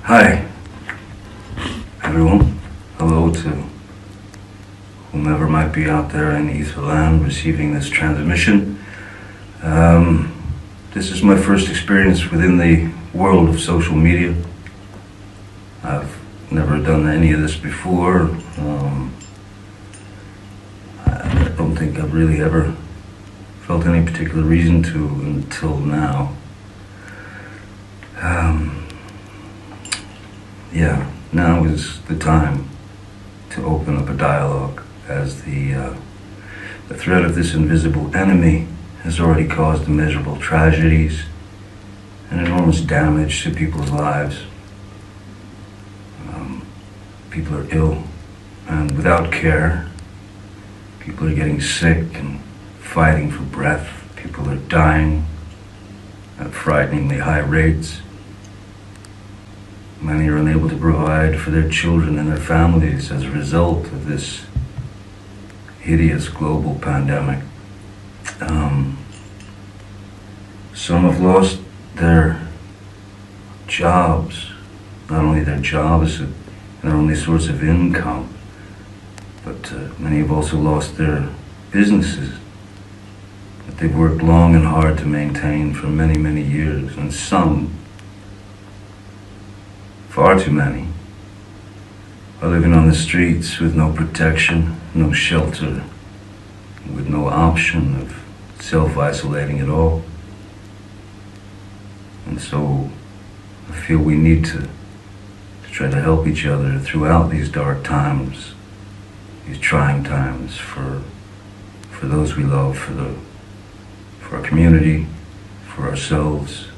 Hi, everyone. Hello to whomever might be out there in Etherland receiving this transmission. This is my first experience within the world of social media. I've never done any of this before. I don't think I've really ever felt any particular reason to until now. Now is the time to open up a dialogue, as the threat of this invisible enemy has already caused immeasurable tragedies and enormous damage to people's lives. People are ill and without care. People are getting sick and fighting for breath. People are dying at frighteningly high rates. Many are unable to provide for their children and their families as a result of this hideous global pandemic. Some have lost their jobs, not only their jobs and their only source of income, but many have also lost their businesses that they've worked long and hard to maintain for many, many years, and some, far too many, are living on the streets with no protection, no shelter, with no option of self-isolating at all. And so I feel we need to try to help each other throughout these dark times, these trying times for those we love, for our community, for ourselves,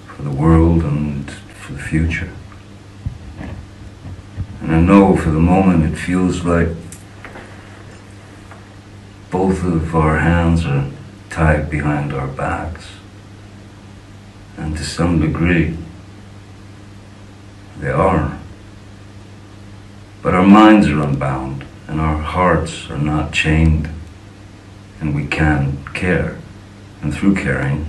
for the world, and for the future. And I know for the moment it feels like both of our hands are tied behind our backs, and to some degree they are. But our minds are unbound and our hearts are not chained, and we can care, and through caring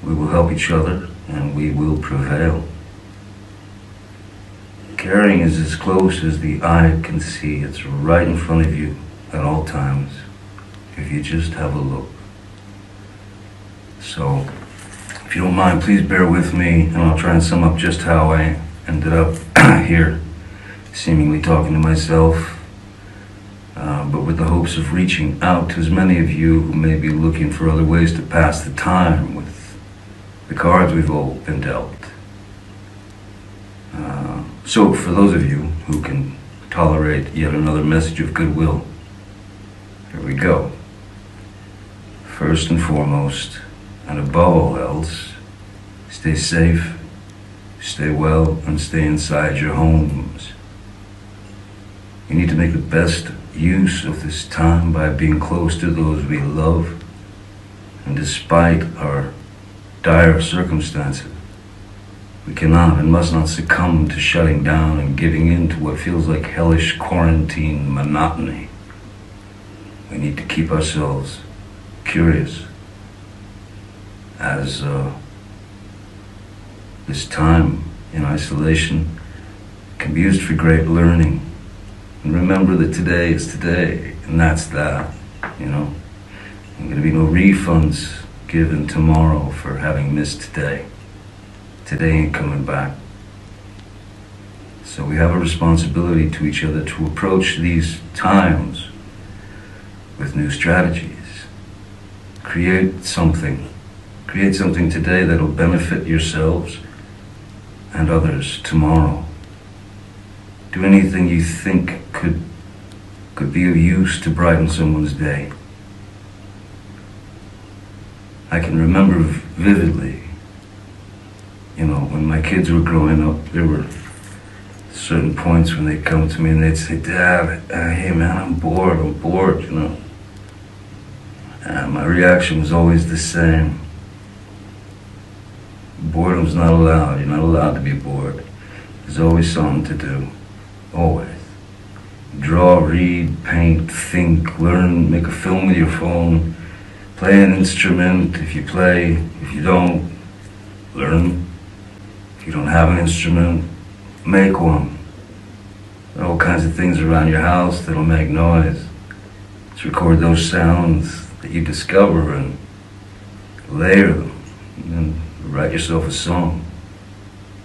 we will help each other and we will prevail. Caring is as close as the eye can see. It's right in front of you at all times if you just have a look. So if you don't mind, please bear with me, and I'll try and sum up just how I ended up here, seemingly talking to myself, but with the hopes of reaching out to as many of you who may be looking for other ways to pass the time with the cards we've all been dealt. So for those of you who can tolerate yet another message of goodwill, here we go. First and foremost, and above all else, stay safe, stay well, and stay inside your homes. We need to make the best use of this time by being close to those we love, and despite our dire circumstances, we cannot and must not succumb to shutting down and giving in to what feels like hellish quarantine monotony. We need to keep ourselves curious, as this time in isolation can be used for great learning. And remember that today is today, and that's that, There's going to be no refunds given tomorrow for having missed today. Today ain't coming back. So we have a responsibility to each other to approach these times with new strategies. Create something today that'll benefit yourselves and others tomorrow. Do anything you think could be of use to brighten someone's day. I can remember vividly, when my kids were growing up, there were certain points when they'd come to me and they'd say, "Dad, hey man, I'm bored, And my reaction was always the same. Boredom's not allowed. You're not allowed to be bored. There's always something to do. Always. Draw, read, paint, think, learn, make a film with your phone, play an instrument if you play. If you don't, learn. If you don't have an instrument, make one. There are all kinds of things around your house that'll make noise. Let's record those sounds that you discover and layer them, and then write yourself a song.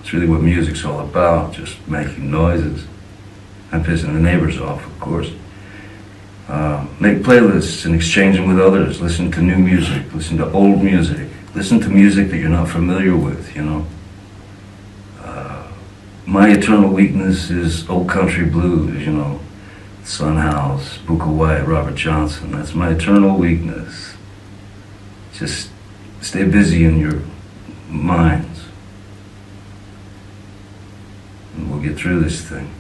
It's really what music's all about, just making noises and pissing the neighbors off, of course. Make playlists and exchange them with others. Listen to new music, listen to old music, listen to music that you're not familiar with, you know. My eternal weakness is old country blues, you know. Son House, Booker White, Robert Johnson. That's my eternal weakness. Just stay busy in your minds, and we'll get through this thing.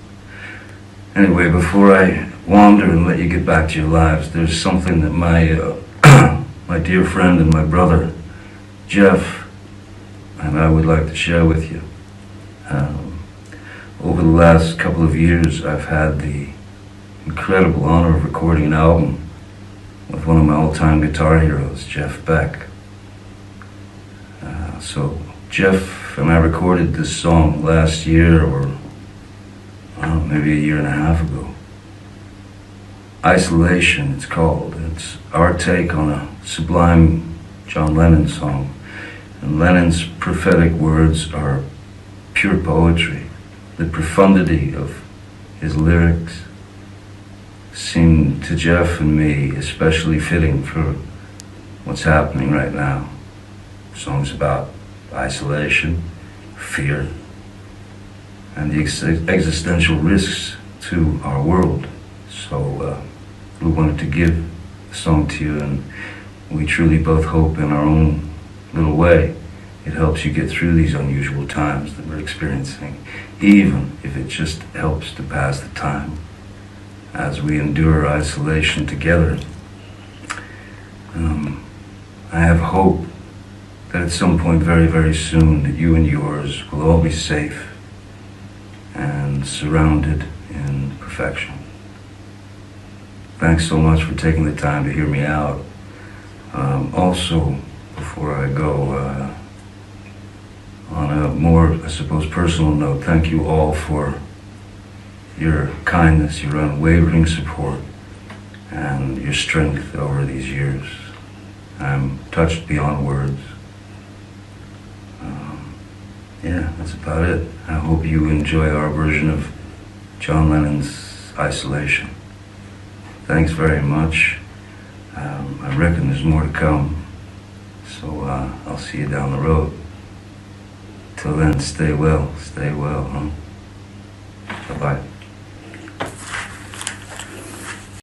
Anyway, before I wander and let you get back to your lives, there's something that my my dear friend and my brother, Jeff, and I would like to share with you. Over the last couple of years, I've had the incredible honor of recording an album with one of my all-time guitar heroes, Jeff Beck. So Jeff and I recorded this song last year, or maybe a year and a half ago. Isolation, it's called. It's our take on a sublime John Lennon song. And Lennon's prophetic words are pure poetry. The profundity of his lyrics seemed to Jeff and me especially fitting for what's happening right now. Songs about isolation, fear, and the existential risks to our world. So we wanted to give a song to you, and we truly both hope in our own little way it helps you get through these unusual times that we're experiencing, even if it just helps to pass the time as we endure isolation together. I have hope that at some point very, very soon that you and yours will all be safe and surrounded in perfection. Thanks so much for taking the time to hear me out. Also, before I go, on a more, I suppose, personal note, thank you all for your kindness, your unwavering support, and your strength over these years. I'm touched beyond words. Yeah, that's about it. I hope you enjoy our version of John Lennon's Isolation. Thanks very much. I reckon there's more to come, so I'll see you down the road. Till then, stay well, huh? Bye-bye.